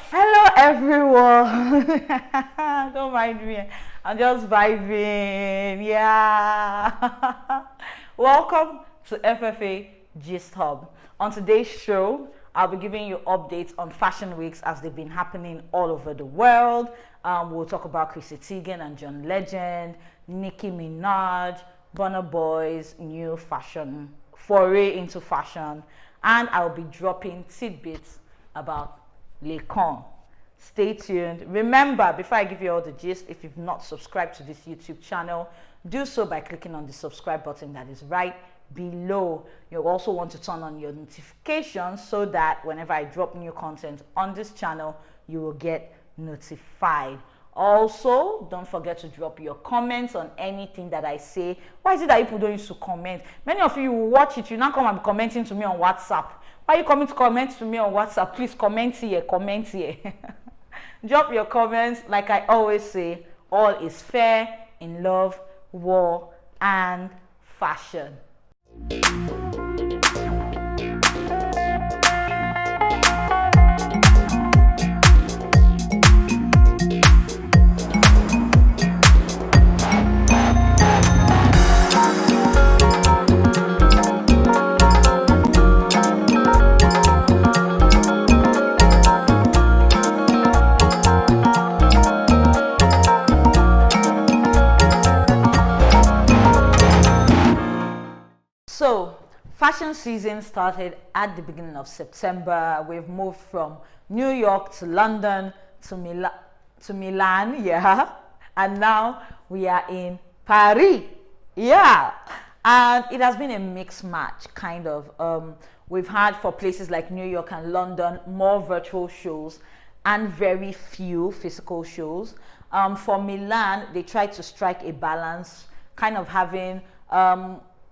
Hello everyone. Don't mind me. I'm just vibing. Yeah. Welcome to FFA Gist Hub. On today's show, I'll be giving you updates on fashion weeks as they've been happening all over the world. We'll talk about Chrissy Teigen and John Legend, Nicki Minaj, Burna Boy's new fashion foray into fashion, and I'll be dropping tidbits about Laycon. Stay tuned. Remember, before I give you all the gist, if you've not subscribed to this YouTube channel, do so by clicking on the subscribe button that is right below. You'll also want to turn on your notifications so that whenever I drop new content on this channel, you will get notified. Also, don't forget to drop your comments on anything that I say. Why is it that people don't used to comment? Many of you will watch it, you now come and be commenting to me on WhatsApp. Why are you coming to comment to me on WhatsApp? Please comment here, comment here. Drop your comments. Like I always say, all is fair in love, war, and fashion. So, fashion season started at the beginning of September. We've moved from New York to London to Milan, yeah, and now we are in Paris, yeah. And it has been a mixed match, kind of. We've had for places like New York and London more virtual shows and very few physical shows. For Milan, they tried to strike a balance, kind of having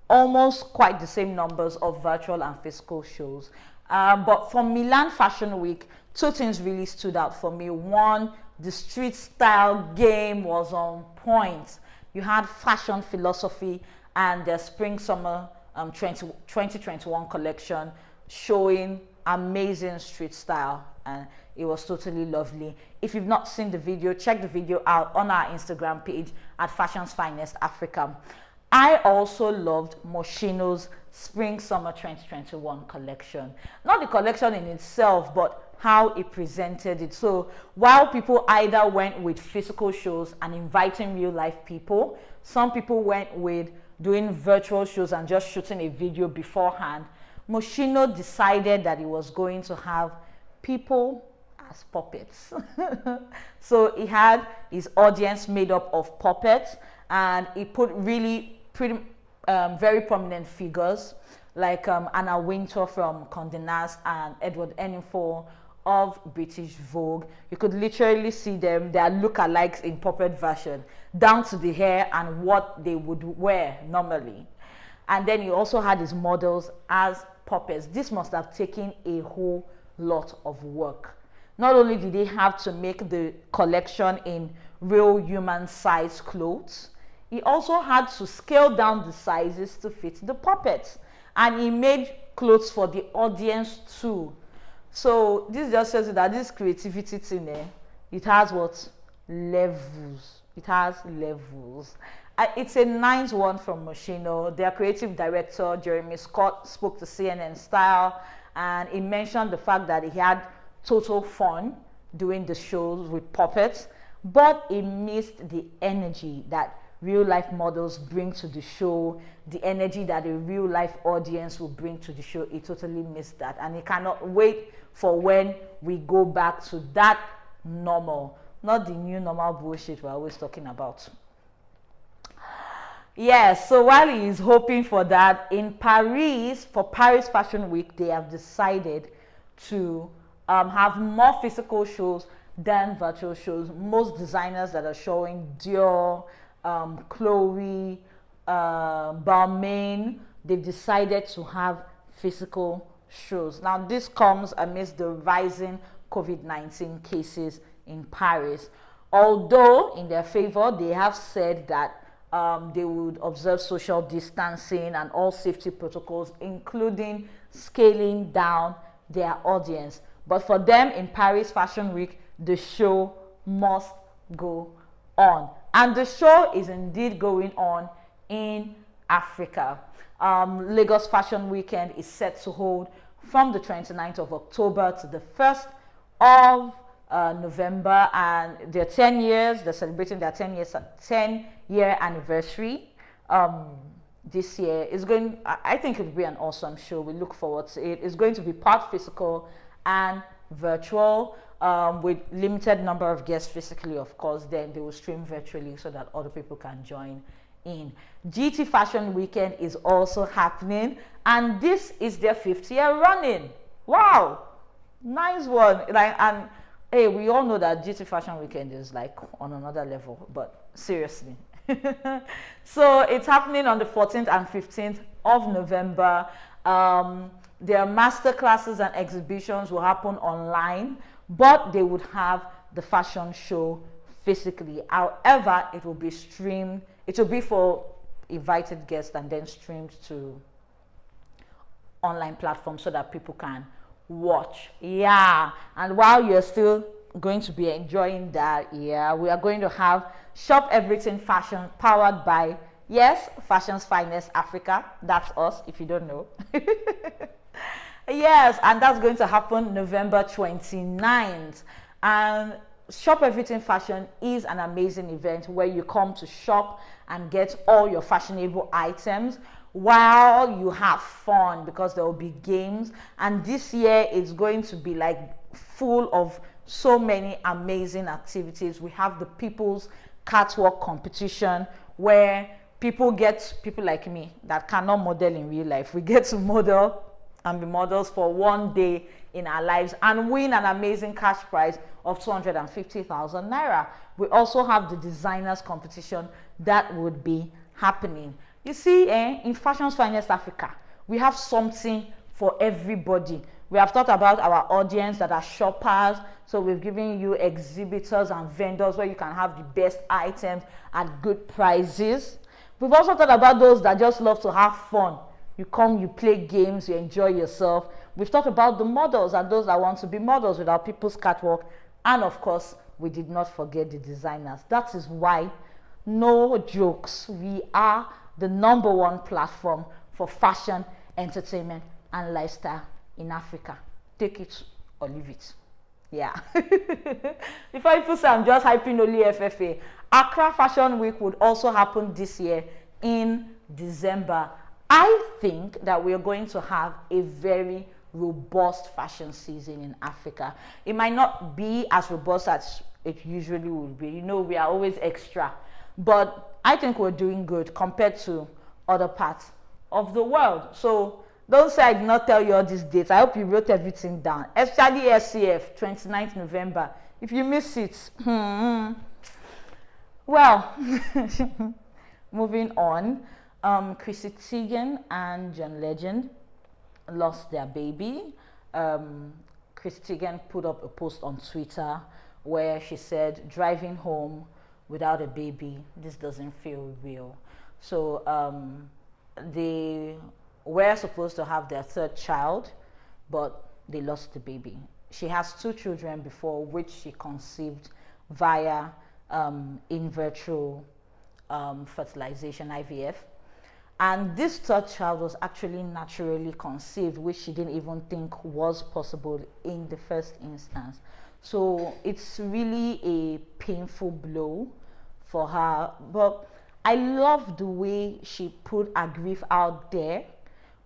almost quite the same numbers of virtual and physical shows. But for Milan Fashion Week, two things really stood out for me. One, the street style game was on point. You had fashion philosophy and the spring summer 2021 collection showing amazing street style, and it was totally lovely. If you've not seen the video, check the video out on our Instagram page at Fashion's Finest Africa. I also loved Moschino's Spring Summer 2021 collection. Not the collection in itself, but how it presented it. So while people either went with physical shows and inviting real life people, some people went with doing virtual shows and just shooting a video beforehand. Moschino decided that he was going to have people as puppets. So he had his audience made up of puppets, and he put really very prominent figures like Anna Wintour from Condé Nast and Edward Enninful of British Vogue. You could literally see them, their lookalikes in puppet version, down to the hair and what they would wear normally. And then he also had his models as puppets. This must have taken a whole lot of work. Not only did they have to make the collection in real human-sized clothes, he also had to scale down the sizes to fit the puppets. And he made clothes for the audience too. So this just shows you that this creativity thing, it has what? Levels. It has levels. It's a nice one from Moschino. Their creative director, Jeremy Scott, spoke to CNN Style, and he mentioned the fact that he had total fun doing the shows with puppets, but he missed the energy that real life models bring to the show, the energy that a real life audience will bring to the show. He totally missed that, and he cannot wait for when we go back to that normal, not the new normal bullshit we're always talking about. Yes, so while he is hoping for that, in Paris, for Paris Fashion Week, they have decided to have more physical shows than virtual shows. Most designers that are showing, Dior, Chloe, Balmain, they've decided to have physical shows. Now, this comes amidst the rising COVID-19 cases in Paris. Although in their favor, they have said that they would observe social distancing and all safety protocols, including scaling down their audience. But for them in Paris Fashion Week, the show must go on. And the show is indeed going on in Africa. Lagos Fashion Weekend is set to hold from the 29th of October to the 1st of November, and they're 10 years, they're celebrating their 10-year anniversary this year. I think it'll be an awesome show. We look forward to it. It's going to be part physical and virtual, with limited number of guests physically, of course. Then they will stream virtually so that other people can join in. GT Fashion Weekend is also happening, and this is their 5th year running. Wow, nice one. And hey, we all know that GT Fashion Weekend is like on another level, but seriously. So it's happening on the 14th and 15th of November. Their master classes and exhibitions will happen online, but they would have the fashion show physically. However, it will be streamed. It will be for invited guests and then streamed to online platforms so that people can watch. Yeah, and while you're still going to be enjoying that, yeah, we are going to have Shop Everything Fashion, powered by, yes, Fashion's Finest Africa. That's us, if you don't know. Yes, and that's going to happen November 29th. And Shop Everything Fashion is an amazing event where you come to shop and get all your fashionable items while you have fun, because there will be games. And this year it's going to be like full of so many amazing activities. We have the People's Catwalk competition, where people like me that cannot model in real life, we get to model and be models for one day in our lives and win an amazing cash prize of 250,000 naira. We also have the designers competition that would be happening. You see, in Fashion's Finest Africa, we have something for everybody. We have thought about our audience that are shoppers, so we've given you exhibitors and vendors where you can have the best items at good prices. We've also thought about those that just love to have fun. You come, you play games, you enjoy yourself. We've thought about the models and those that want to be models with our People's Catwalk. And of course, we did not forget the designers. That is why, no jokes, we are the #1 platform for fashion, entertainment, and lifestyle in Africa. Take it or leave it. Yeah. Before people say I'm just hyping only FFA, Accra Fashion Week would also happen this year in December. I think that we're going to have a very robust fashion season in Africa. It might not be as robust as it usually would be. You know, we are always extra. But I think we're doing good compared to other parts of the world. So don't say I did not tell you all these dates. I hope you wrote everything down. Especially SCF, 29th November. If you miss it, well, moving on. Chrissy Teigen and John Legend lost their baby. Chrissy Teigen put up a post on Twitter where she said, driving home without a baby, this doesn't feel real. So they were supposed to have their 3rd child, but they lost the baby. She has 2 children before, which she conceived via in vitro fertilization, IVF. And this 3rd child was actually naturally conceived, which she didn't even think was possible in the first instance. So it's really a painful blow for her. But I love the way she put her grief out there,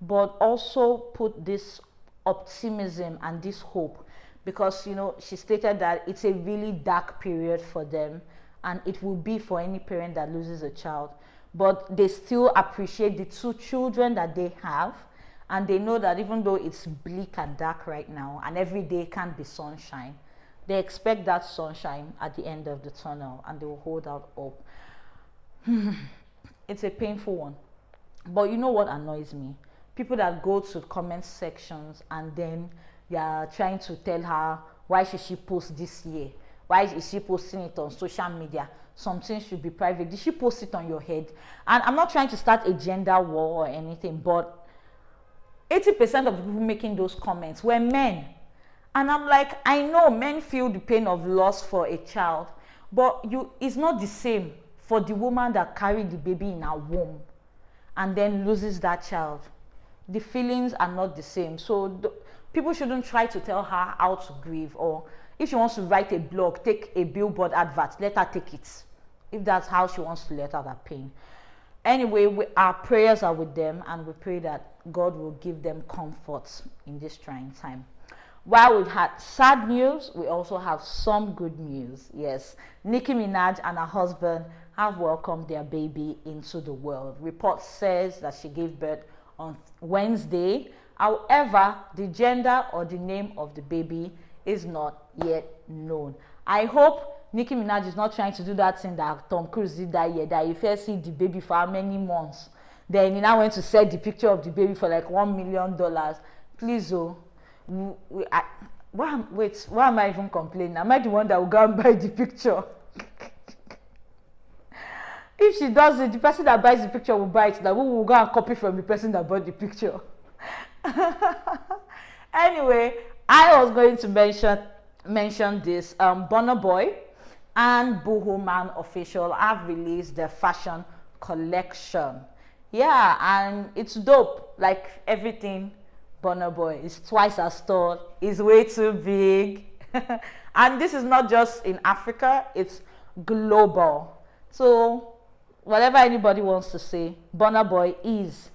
but also put this optimism and this hope, because, you know, she stated that it's a really dark period for them, and it will be for any parent that loses a child. But they still appreciate the 2 children that they have, and they know that even though it's bleak and dark right now and every day can't be sunshine, they expect that sunshine at the end of the tunnel, and they will hold out hope. It's a painful one. But you know what annoys me? People that go to comment sections and then they are trying to tell her, why should she post this year? Why is she posting it on social media? Something should be private. Did she post it on your head? And I'm not trying to start a gender war or anything, but 80% of the people making those comments were men. And I'm like, I know men feel the pain of loss for a child, but it's not the same for the woman that carried the baby in her womb and then loses that child. The feelings are not the same. So people shouldn't try to tell her how to grieve, or if she wants to write a blog, take a billboard advert, let her take it, if that's how she wants to let out her pain. Anyway, our prayers are with them, and we pray that God will give them comfort in this trying time. While we've had sad news, we also have some good news. Yes, Nicki Minaj and her husband have welcomed their baby into the world. Report says that she gave birth on Wednesday. However, the gender or the name of the baby is not yet known. I hope Nicki Minaj is not trying to do that thing that Tom Cruise did that year, that you first see the baby for how many months, then he now went to sell the picture of the baby for like $1 million. Please, why am I even complaining? Am I the one that will go and buy the picture? If she does it, the person that buys the picture will buy it. That we will go and copy from the person that bought the picture. Anyway, I was going to mention this. Burna Boy and Boohoo Man Official have released their fashion collection. Yeah, and it's dope. Like everything Burna Boy is twice as tall, is way too big. And this is not just in Africa, it's global. So whatever anybody wants to say, Burna Boy is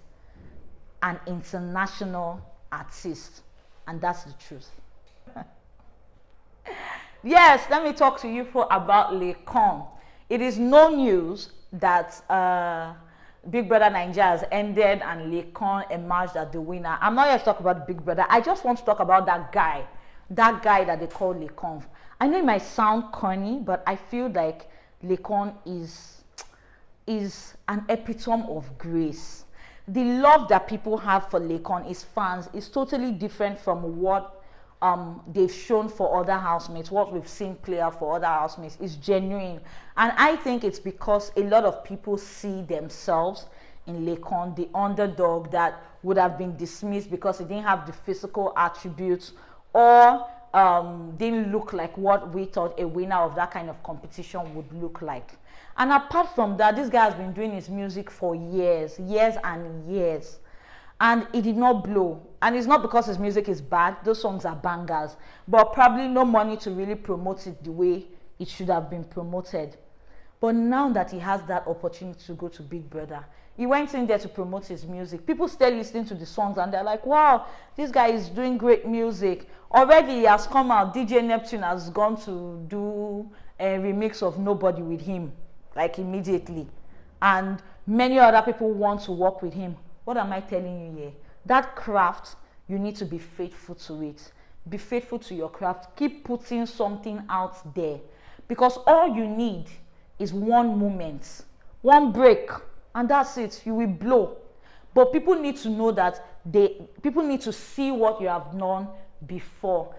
an international artist, and that's the truth. Yes, let me talk to you about Laycon. It is no news that Big Brother Nigeria has ended and Laycon emerged as the winner. I'm not here to talk about Big Brother. I just want to talk about that guy that they call Laycon. I know it might sound corny, but I feel like Laycon is an epitome of grace. The love that people have for Laycon, his fans, is totally different from what they've shown for other housemates. What we've seen play out for other housemates is genuine, and I think it's because a lot of people see themselves in Laycon, the underdog that would have been dismissed because he didn't have the physical attributes or didn't look like what we thought a winner of that kind of competition would look like. And apart from that, this guy has been doing his music for years and years, and it did not blow. And it's not because his music is bad, those songs are bangers, but probably no money to really promote it the way it should have been promoted. But now that he has that opportunity to go to Big Brother, he went in there to promote his music. People still listening to the songs and they're like, wow, this guy is doing great music. Already he has come out, DJ Neptune has gone to do a remix of Nobody with him, like immediately. And many other people want to work with him. What am I telling you here? That craft, you need to be faithful to it. Be faithful to your craft. Keep putting something out there. Because all you need is one moment, one break, and that's it. You will blow. But people need to know that people need to see what you have done before.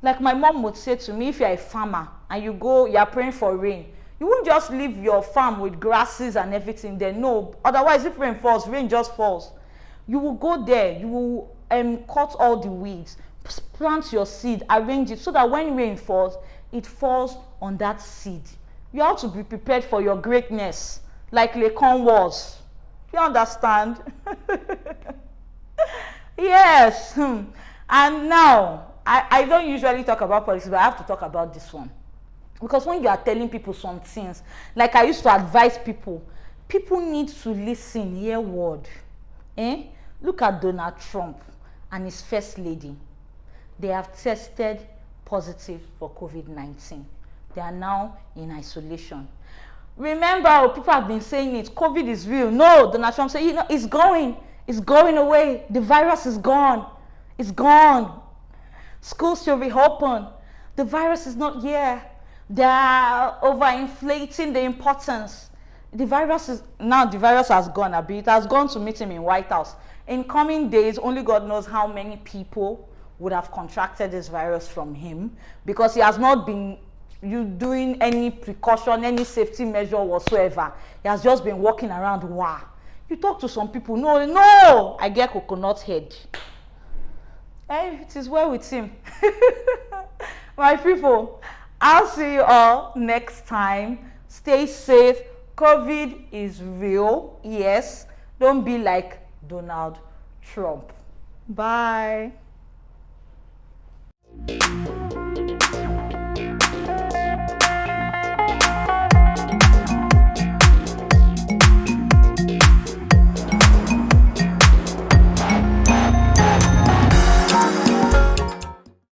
Like my mom would say to me, if you're a farmer and you're praying for rain, you won't just leave your farm with grasses and everything there. No, otherwise if rain falls, rain just falls. You will go there, you will cut all the weeds, plant your seed, arrange it so that when rain falls, it falls on that seed. You have to be prepared for your greatness, like Laycon was. You understand? Yes. And now, I don't usually talk about politics, but I have to talk about this one. Because when you are telling people some things, like I used to advise people, people need to listen, hear word. Look at Donald Trump and his first lady. They have tested positive for COVID-19. They are now in isolation. Remember, people have been saying it, COVID is real. No, Donald Trump said, it's going away. The virus is gone. It's gone. Schools should reopen. The virus is not here. They are overinflating the importance. The virus has gone a bit. It has gone to meet him in White House. In coming days, only God knows how many people would have contracted this virus from him, because he has not been doing any precaution, any safety measure whatsoever. He has just been walking around. Wow. You talk to some people, no, I get coconut head. Hey, it is well with him. My people, I'll see you all next time. Stay safe. COVID is real. Yes. Don't be like Donald Trump. Bye.